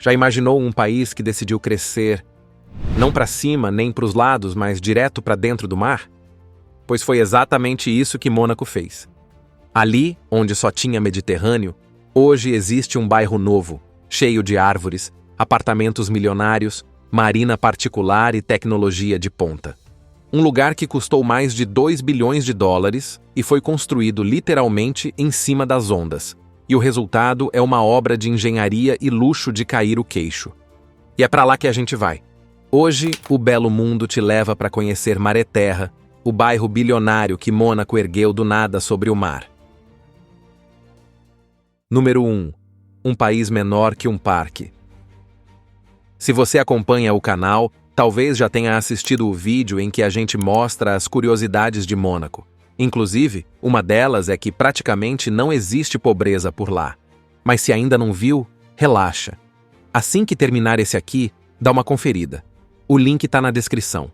Já imaginou um país que decidiu crescer não para cima nem para os lados, mas direto para dentro do mar? Pois foi exatamente isso que Mônaco fez. Ali, onde só tinha Mediterrâneo, hoje existe um bairro novo, cheio de árvores, apartamentos milionários, marina particular e tecnologia de ponta. Um lugar que custou mais de 2 bilhões de dólares e foi construído literalmente em cima das ondas. E o resultado é uma obra de engenharia e luxo de cair o queixo. E é para lá que a gente vai. Hoje, o Belo Mundo te leva para conhecer Maré Terra, o bairro bilionário que Mônaco ergueu do nada sobre o mar. Número 1. Um país menor que um parque. Se você acompanha o canal, talvez já tenha assistido o vídeo em que a gente mostra as curiosidades de Mônaco. Inclusive, uma delas é que praticamente não existe pobreza por lá. Mas se ainda não viu, relaxa. Assim que terminar esse aqui, dá uma conferida. O link está na descrição.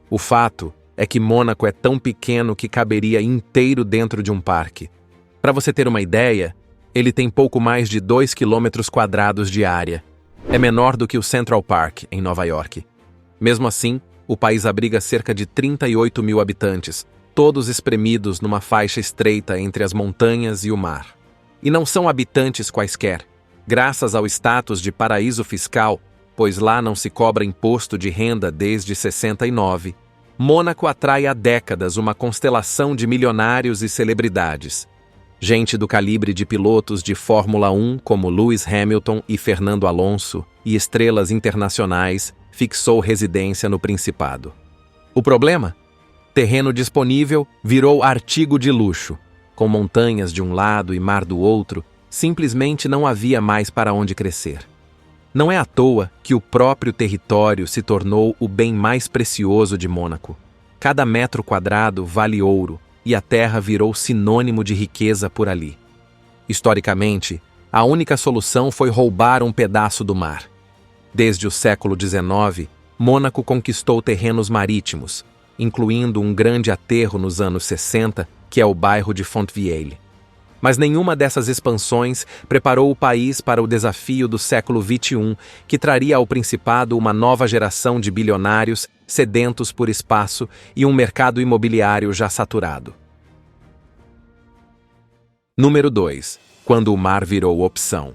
O fato é que Mônaco é tão pequeno que caberia inteiro dentro de um parque. Para você ter uma ideia, ele tem pouco mais de 2 km² de área. É menor do que o Central Park, em Nova York. Mesmo assim, o país abriga cerca de 38 mil habitantes, todos espremidos numa faixa estreita entre as montanhas e o mar. E não são habitantes quaisquer. Graças ao status de paraíso fiscal, pois lá não se cobra imposto de renda desde 69, Mônaco atrai há décadas uma constelação de milionários e celebridades. Gente do calibre de pilotos de Fórmula 1 como Lewis Hamilton e Fernando Alonso e estrelas internacionais fixou residência no Principado. O problema? Terreno disponível virou artigo de luxo. Com montanhas de um lado e mar do outro, simplesmente não havia mais para onde crescer. Não é à toa que o próprio território se tornou o bem mais precioso de Mônaco. Cada metro quadrado vale ouro, e a terra virou sinônimo de riqueza por ali. Historicamente, a única solução foi roubar um pedaço do mar. Desde o século XIX, Mônaco conquistou terrenos marítimos, incluindo um grande aterro nos anos 60, que é o bairro de Fontvieille. Mas nenhuma dessas expansões preparou o país para o desafio do século XXI, que traria ao Principado uma nova geração de bilionários sedentos por espaço e um mercado imobiliário já saturado. Número 2. Quando o mar virou opção.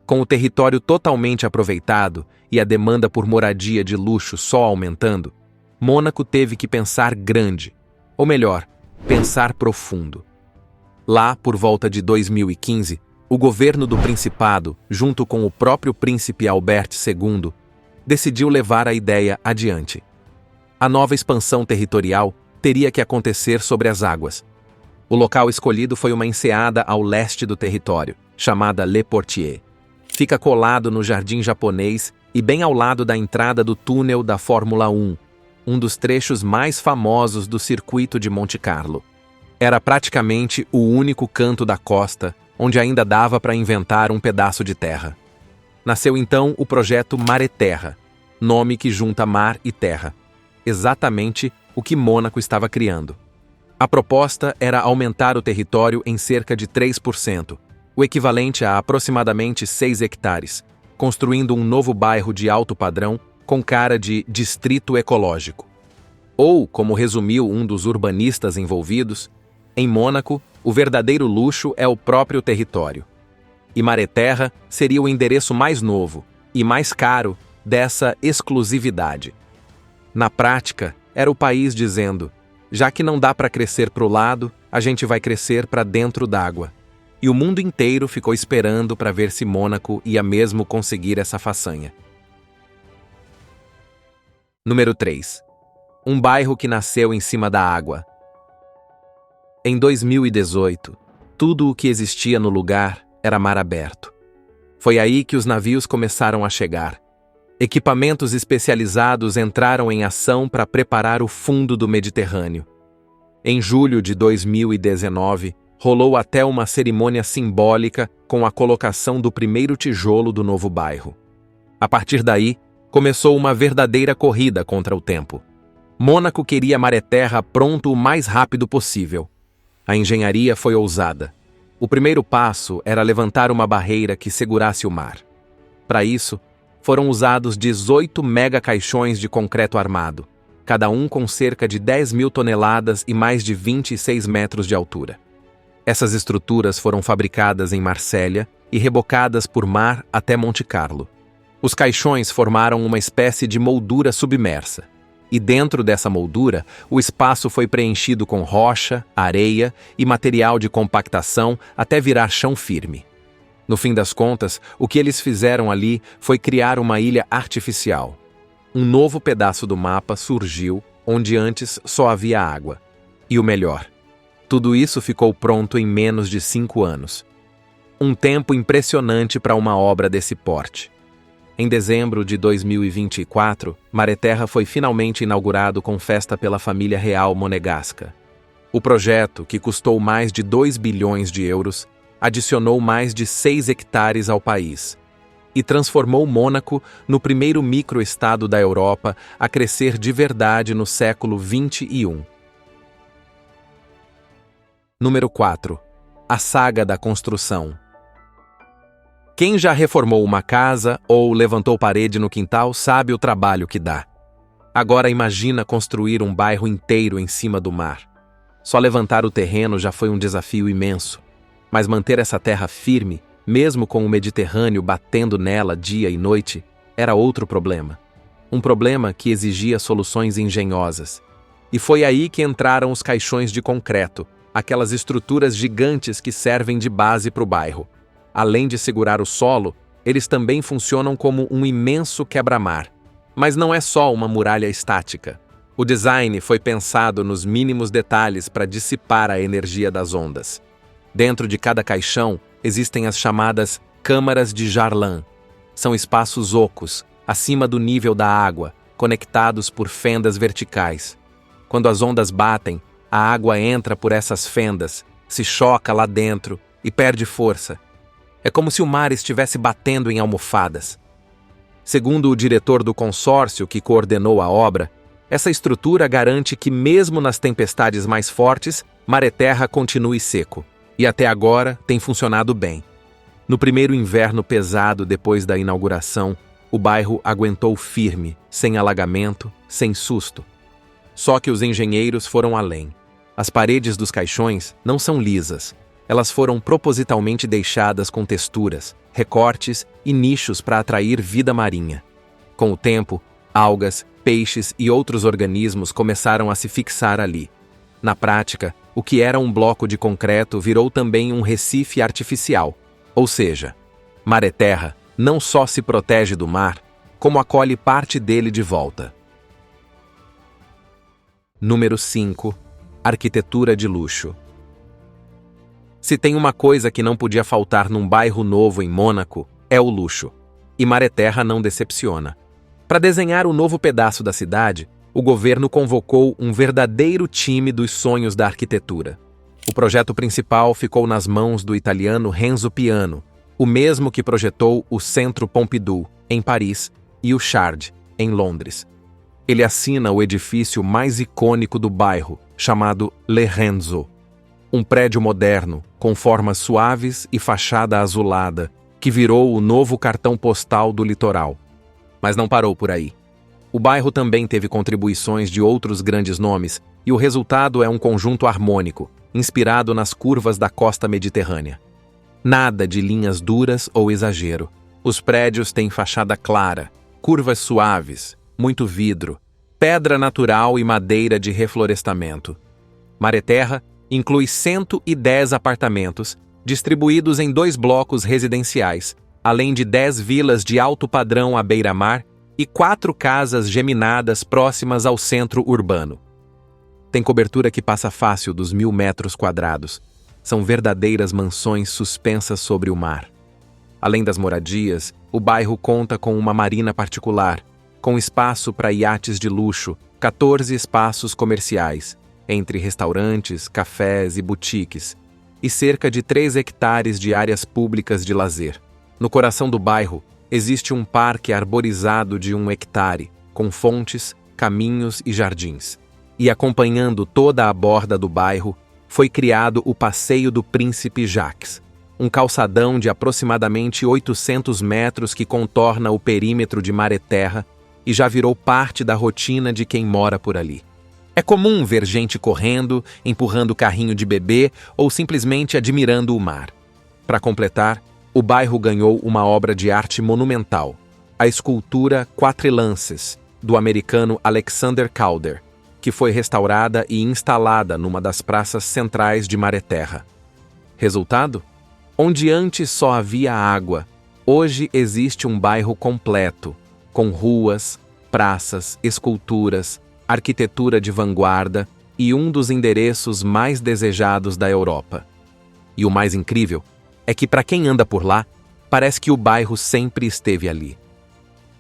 Com o território totalmente aproveitado e a demanda por moradia de luxo só aumentando, Mônaco teve que pensar grande, ou melhor, pensar profundo. Lá, por volta de 2015, o governo do Principado, junto com o próprio príncipe Albert II, decidiu levar a ideia adiante. A nova expansão territorial teria que acontecer sobre as águas. O local escolhido foi uma enseada ao leste do território, chamada Le Portier. Fica colado no Jardim Japonês e bem ao lado da entrada do túnel da Fórmula 1, um dos trechos mais famosos do circuito de Monte Carlo. Era praticamente o único canto da costa onde ainda dava para inventar um pedaço de terra. Nasceu então o projeto Maré Terra, nome que junta mar e terra, exatamente o que Mônaco estava criando. A proposta era aumentar o território em cerca de 3%, o equivalente a aproximadamente 6 hectares, construindo um novo bairro de alto padrão com cara de distrito ecológico. Ou, como resumiu um dos urbanistas envolvidos, em Mônaco, o verdadeiro luxo é o próprio território. E Maré Terra seria o endereço mais novo e mais caro dessa exclusividade. Na prática, era o país dizendo: já que não dá para crescer para o lado, a gente vai crescer para dentro d'água. E o mundo inteiro ficou esperando para ver se Mônaco ia mesmo conseguir essa façanha. Número 3. Um bairro que nasceu em cima da água. Em 2018, tudo o que existia no lugar era mar aberto. Foi aí que os navios começaram a chegar. Equipamentos especializados entraram em ação para preparar o fundo do Mediterrâneo. Em julho de 2019, rolou até uma cerimônia simbólica com a colocação do primeiro tijolo do novo bairro. A partir daí, começou uma verdadeira corrida contra o tempo. Mônaco queria Maré Terra pronto o mais rápido possível. A engenharia foi ousada. O primeiro passo era levantar uma barreira que segurasse o mar. Para isso, foram usados 18 mega-caixões de concreto armado, cada um com cerca de 10.000 toneladas e mais de 26 metros de altura. Essas estruturas foram fabricadas em Marsella e rebocadas por mar até Monte Carlo. Os caixões formaram uma espécie de moldura submersa, e dentro dessa moldura, o espaço foi preenchido com rocha, areia e material de compactação até virar chão firme. No fim das contas, o que eles fizeram ali foi criar uma ilha artificial. Um novo pedaço do mapa surgiu onde antes só havia água. E o melhor, tudo isso ficou pronto em menos de 5 anos. Um tempo impressionante para uma obra desse porte. Em dezembro de 2024, Maré Terra foi finalmente inaugurado com festa pela família real monegasca. O projeto, que custou mais de 2 bilhões de euros, adicionou mais de 6 hectares ao país e transformou Mônaco no primeiro microestado da Europa a crescer de verdade no século XXI. Número 4. A saga da construção. Quem já reformou uma casa ou levantou parede no quintal sabe o trabalho que dá. Agora imagina construir um bairro inteiro em cima do mar. Só levantar o terreno já foi um desafio imenso. Mas manter essa terra firme, mesmo com o Mediterrâneo batendo nela dia e noite, era outro problema. Um problema que exigia soluções engenhosas. E foi aí que entraram os caixões de concreto, aquelas estruturas gigantes que servem de base para o bairro. Além de segurar o solo, eles também funcionam como um imenso quebra-mar. Mas não é só uma muralha estática. O design foi pensado nos mínimos detalhes para dissipar a energia das ondas. Dentro de cada caixão existem as chamadas câmaras de Jarlan. São espaços ocos, acima do nível da água, conectados por fendas verticais. Quando as ondas batem, a água entra por essas fendas, se choca lá dentro e perde força. É como se o mar estivesse batendo em almofadas. Segundo o diretor do consórcio que coordenou a obra, essa estrutura garante que mesmo nas tempestades mais fortes, Maré Terra continue seco. E até agora tem funcionado bem. No primeiro inverno pesado depois da inauguração, o bairro aguentou firme, sem alagamento, sem susto. Só que os engenheiros foram além. As paredes dos caixões não são lisas. Elas foram propositalmente deixadas com texturas, recortes e nichos para atrair vida marinha. Com o tempo, algas, peixes e outros organismos começaram a se fixar ali. Na prática, o que era um bloco de concreto virou também um recife artificial, ou seja, Maré Terra não só se protege do mar, como acolhe parte dele de volta. Número 5. Arquitetura de luxo. Se tem uma coisa que não podia faltar num bairro novo em Mônaco, é o luxo. E Maré Terra não decepciona. Para desenhar o novo pedaço da cidade, o governo convocou um verdadeiro time dos sonhos da arquitetura. O projeto principal ficou nas mãos do italiano Renzo Piano, o mesmo que projetou o Centro Pompidou, em Paris, e o Shard, em Londres. Ele assina o edifício mais icônico do bairro, chamado Le Renzo. Um prédio moderno, com formas suaves e fachada azulada, que virou o novo cartão postal do litoral. Mas não parou por aí. O bairro também teve contribuições de outros grandes nomes, e o resultado é um conjunto harmônico, inspirado nas curvas da costa mediterrânea. Nada de linhas duras ou exagero. Os prédios têm fachada clara, curvas suaves, muito vidro, pedra natural e madeira de reflorestamento. Maré Terra inclui 110 apartamentos, distribuídos em 2 blocos residenciais, além de 10 vilas de alto padrão à beira-mar e 4 casas geminadas próximas ao centro urbano. Tem cobertura que passa fácil dos 1.000 metros quadrados. São verdadeiras mansões suspensas sobre o mar. Além das moradias, o bairro conta com uma marina particular, com espaço para iates de luxo, 14 espaços comerciais, entre restaurantes, cafés e boutiques, e cerca de 3 hectares de áreas públicas de lazer. No coração do bairro, existe um parque arborizado de 1 hectare, com fontes, caminhos e jardins. E acompanhando toda a borda do bairro, foi criado o Passeio do Príncipe Jacques, um calçadão de aproximadamente 800 metros que contorna o perímetro de Maré-Terra e já virou parte da rotina de quem mora por ali. É comum ver gente correndo, empurrando carrinho de bebê ou simplesmente admirando o mar. Para completar, o bairro ganhou uma obra de arte monumental, a escultura Quatrelances, do americano Alexander Calder, que foi restaurada e instalada numa das praças centrais de Maré-Terra. Resultado? Onde antes só havia água, hoje existe um bairro completo, com ruas, praças, esculturas, arquitetura de vanguarda e um dos endereços mais desejados da Europa. E o mais incrível é que, para quem anda por lá, parece que o bairro sempre esteve ali.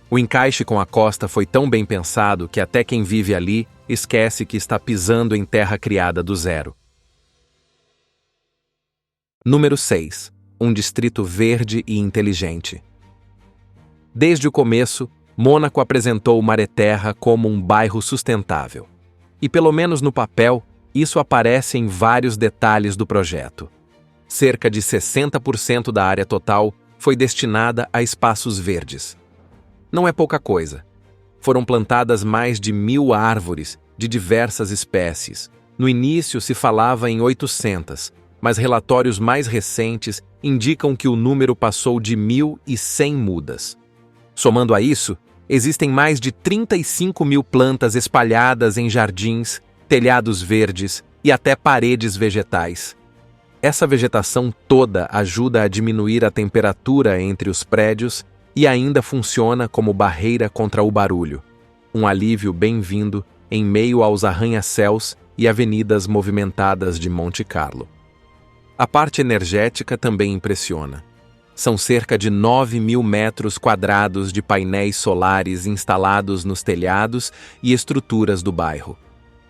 O encaixe com a costa foi tão bem pensado que até quem vive ali esquece que está pisando em terra criada do zero. Número 6. Um distrito verde e inteligente. Desde o começo, Mônaco apresentou Maré-Terra como um bairro sustentável. E pelo menos no papel, isso aparece em vários detalhes do projeto. Cerca de 60% da área total foi destinada a espaços verdes. Não é pouca coisa. Foram plantadas mais de 1.000 árvores de diversas espécies. No início se falava em 800, mas relatórios mais recentes indicam que o número passou de 1.100 mudas. Somando a isso, existem mais de 35.000 plantas espalhadas em jardins, telhados verdes e até paredes vegetais. Essa vegetação toda ajuda a diminuir a temperatura entre os prédios e ainda funciona como barreira contra o barulho, um alívio bem-vindo em meio aos arranha-céus e avenidas movimentadas de Monte Carlo. A parte energética também impressiona. São cerca de 9.000 metros quadrados de painéis solares instalados nos telhados e estruturas do bairro.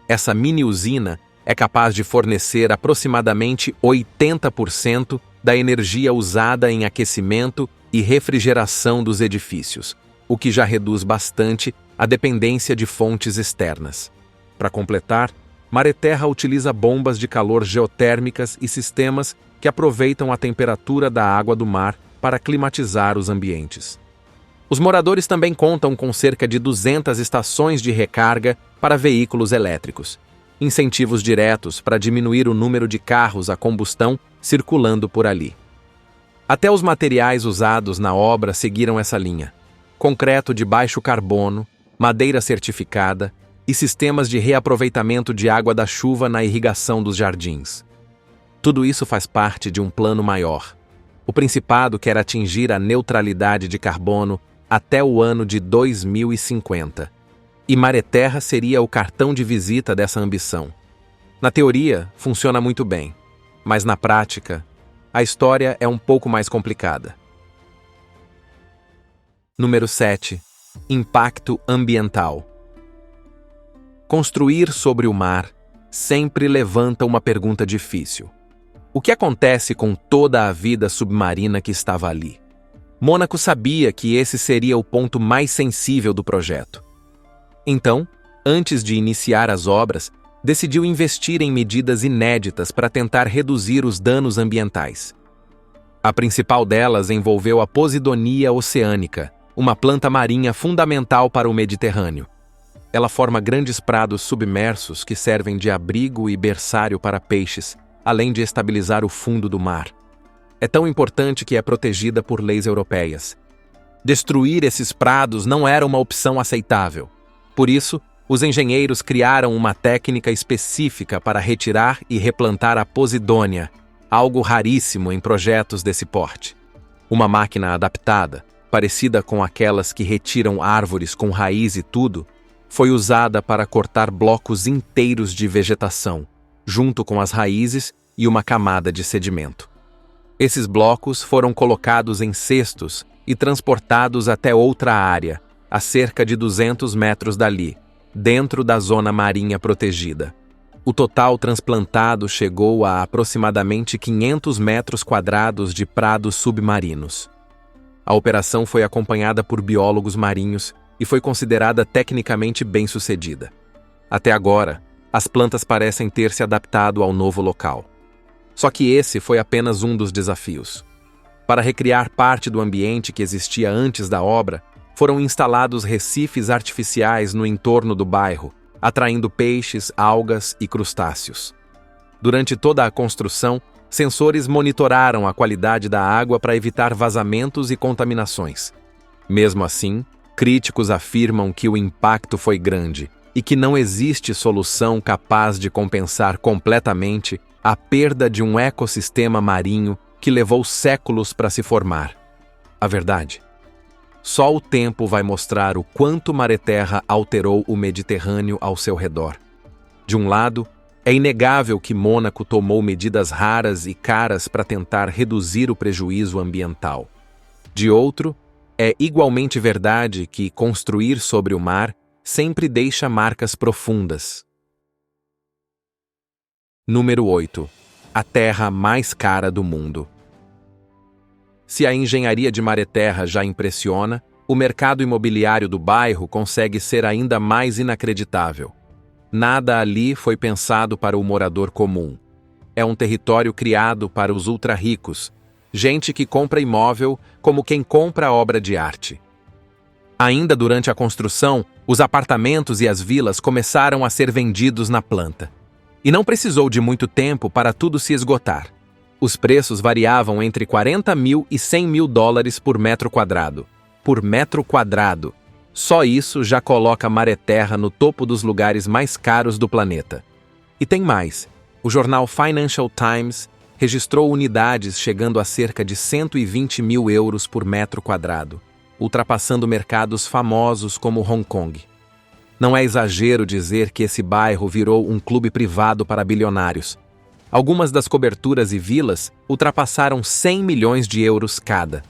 Essa mini-usina é capaz de fornecer aproximadamente 80% da energia usada em aquecimento e refrigeração dos edifícios, o que já reduz bastante a dependência de fontes externas. Para completar, Maré-Terra utiliza bombas de calor geotérmicas e sistemas que aproveitam a temperatura da água do mar para climatizar os ambientes. Os moradores também contam com cerca de 200 estações de recarga para veículos elétricos, incentivos diretos para diminuir o número de carros a combustão circulando por ali. Até os materiais usados na obra seguiram essa linha: concreto de baixo carbono, madeira certificada e sistemas de reaproveitamento de água da chuva na irrigação dos jardins. Tudo isso faz parte de um plano maior. O Principado quer atingir a neutralidade de carbono até o ano de 2050. E Maré-Terra seria o cartão de visita dessa ambição. Na teoria, funciona muito bem, mas na prática, a história é um pouco mais complicada. Número 7. Impacto ambiental. Construir sobre o mar sempre levanta uma pergunta difícil. O que acontece com toda a vida submarina que estava ali? Mônaco sabia que esse seria o ponto mais sensível do projeto. Então, antes de iniciar as obras, decidiu investir em medidas inéditas para tentar reduzir os danos ambientais. A principal delas envolveu a Posidonia oceanica, uma planta marinha fundamental para o Mediterrâneo. Ela forma grandes prados submersos que servem de abrigo e berçário para peixes, além de estabilizar o fundo do mar. É tão importante que é protegida por leis europeias. Destruir esses prados não era uma opção aceitável. Por isso, os engenheiros criaram uma técnica específica para retirar e replantar a Posidônia, algo raríssimo em projetos desse porte. Uma máquina adaptada, parecida com aquelas que retiram árvores com raiz e tudo, foi usada para cortar blocos inteiros de vegetação, junto com as raízes e uma camada de sedimento. Esses blocos foram colocados em cestos e transportados até outra área, a cerca de 200 metros dali, dentro da zona marinha protegida. O total transplantado chegou a aproximadamente 500 metros quadrados de prados submarinos. A operação foi acompanhada por biólogos marinhos e foi considerada tecnicamente bem-sucedida. Até agora, as plantas parecem ter se adaptado ao novo local. Só que esse foi apenas um dos desafios. Para recriar parte do ambiente que existia antes da obra, foram instalados recifes artificiais no entorno do bairro, atraindo peixes, algas e crustáceos. Durante toda a construção, sensores monitoraram a qualidade da água para evitar vazamentos e contaminações. Mesmo assim, críticos afirmam que o impacto foi grande e que não existe solução capaz de compensar completamente a perda de um ecossistema marinho que levou séculos para se formar. A verdade? Só o tempo vai mostrar o quanto Maré-Terra alterou o Mediterrâneo ao seu redor. De um lado, é inegável que Mônaco tomou medidas raras e caras para tentar reduzir o prejuízo ambiental. De outro, é igualmente verdade que construir sobre o mar sempre deixa marcas profundas. Número 8. A terra mais cara do mundo. Se a engenharia de Maré-Terra já impressiona, o mercado imobiliário do bairro consegue ser ainda mais inacreditável. Nada ali foi pensado para o morador comum. É um território criado para os ultra-ricos, gente que compra imóvel como quem compra obra de arte. Ainda durante a construção, os apartamentos e as vilas começaram a ser vendidos na planta. E não precisou de muito tempo para tudo se esgotar. Os preços variavam entre 40 mil e 100 mil dólares por metro quadrado. Por metro quadrado. Só isso já coloca Maré-Terra no topo dos lugares mais caros do planeta. E tem mais. O jornal Financial Times registrou unidades chegando a cerca de 120 mil euros por metro quadrado, ultrapassando mercados famosos como Hong Kong. Não é exagero dizer que esse bairro virou um clube privado para bilionários. Algumas das coberturas e vilas ultrapassaram 100 milhões de euros cada.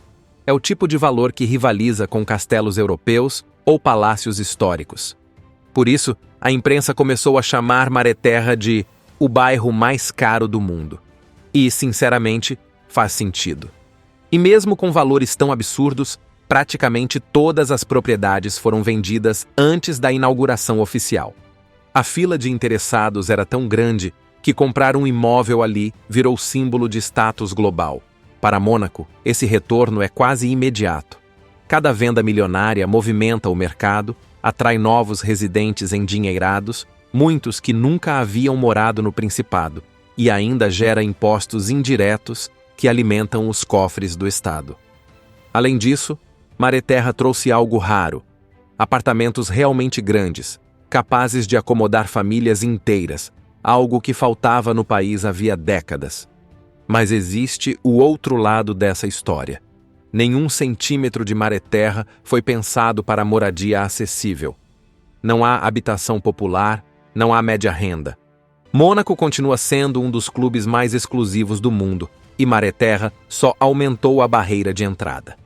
É o tipo de valor que rivaliza com castelos europeus ou palácios históricos. Por isso, a imprensa começou a chamar Maré-Terra de o bairro mais caro do mundo. E, sinceramente, faz sentido. E mesmo com valores tão absurdos, praticamente todas as propriedades foram vendidas antes da inauguração oficial. A fila de interessados era tão grande que comprar um imóvel ali virou símbolo de status global. Para Mônaco, esse retorno é quase imediato. Cada venda milionária movimenta o mercado, atrai novos residentes endinheirados, muitos que nunca haviam morado no Principado, e ainda gera impostos indiretos que alimentam os cofres do Estado. Além disso, Maré-Terra trouxe algo raro: apartamentos realmente grandes, capazes de acomodar famílias inteiras, algo que faltava no país havia décadas. Mas existe o outro lado dessa história. Nenhum centímetro de Maré-Terra foi pensado para moradia acessível. Não há habitação popular, não há média renda. Mônaco continua sendo um dos clubes mais exclusivos do mundo, e Maré-Terra só aumentou a barreira de entrada.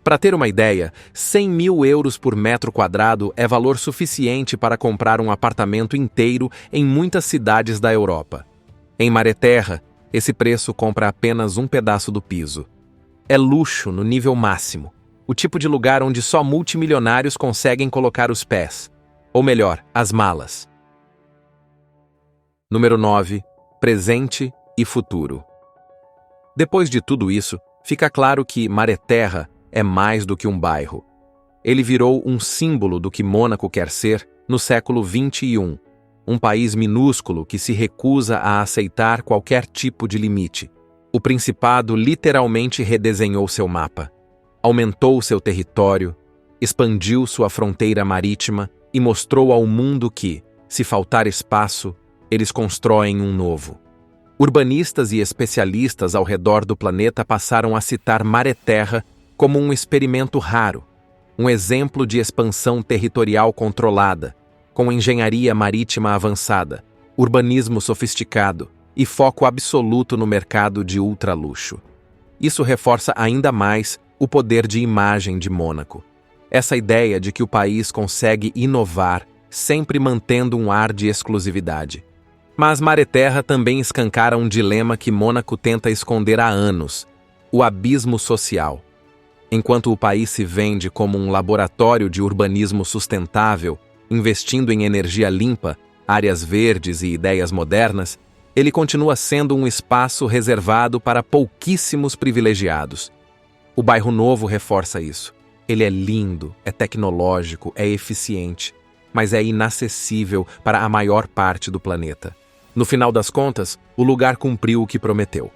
Para ter uma ideia, 100 mil euros por metro quadrado é valor suficiente para comprar um apartamento inteiro em muitas cidades da Europa. Em Maré-Terra, esse preço compra apenas um pedaço do piso. É luxo no nível máximo, o tipo de lugar onde só multimilionários conseguem colocar os pés, ou melhor, as malas. Número 9. Presente e futuro. Depois de tudo isso, fica claro que Maré-Terra é mais do que um bairro. Ele virou um símbolo do que Mônaco quer ser no século XXI, um país minúsculo que se recusa a aceitar qualquer tipo de limite. O Principado literalmente redesenhou seu mapa, aumentou seu território, expandiu sua fronteira marítima e mostrou ao mundo que, se faltar espaço, eles constroem um novo. Urbanistas e especialistas ao redor do planeta passaram a citar Maré-Terra como um experimento raro, um exemplo de expansão territorial controlada, com engenharia marítima avançada, urbanismo sofisticado e foco absoluto no mercado de ultraluxo. Isso reforça ainda mais o poder de imagem de Mônaco. Essa ideia de que o país consegue inovar, sempre mantendo um ar de exclusividade. Mas Maré-Terra também escancara um dilema que Mônaco tenta esconder há anos: o abismo social. Enquanto o país se vende como um laboratório de urbanismo sustentável, investindo em energia limpa, áreas verdes e ideias modernas, ele continua sendo um espaço reservado para pouquíssimos privilegiados. O bairro Novo reforça isso. Ele é lindo, é tecnológico, é eficiente, mas é inacessível para a maior parte do planeta. No final das contas, o lugar cumpriu o que prometeu.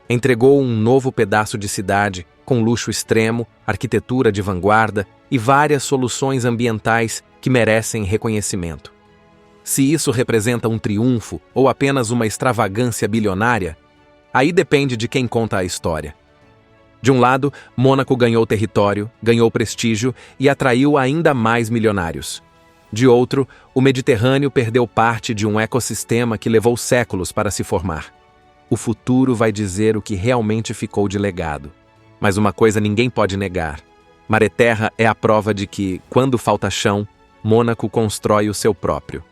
Entregou um novo pedaço de cidade com luxo extremo, arquitetura de vanguarda e várias soluções ambientais que merecem reconhecimento. Se isso representa um triunfo ou apenas uma extravagância bilionária, aí depende de quem conta a história. De um lado, Mônaco ganhou território, ganhou prestígio e atraiu ainda mais milionários. De outro, o Mediterrâneo perdeu parte de um ecossistema que levou séculos para se formar. O futuro vai dizer o que realmente ficou de legado. Mas uma coisa ninguém pode negar. Maré Terra é a prova de que, quando falta chão, Mônaco constrói o seu próprio.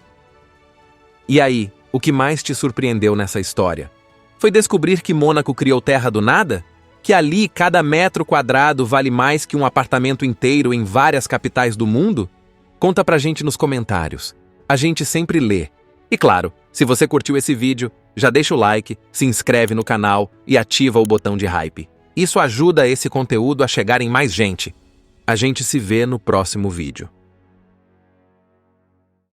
E aí, o que mais te surpreendeu nessa história? Foi descobrir que Mônaco criou terra do nada? Que ali cada metro quadrado vale mais que um apartamento inteiro em várias capitais do mundo? Conta pra gente nos comentários. A gente sempre lê. E claro, se você curtiu esse vídeo, já deixa o like, se inscreve no canal e ativa o botão de hype. Isso ajuda esse conteúdo a chegar em mais gente. A gente se vê no próximo vídeo.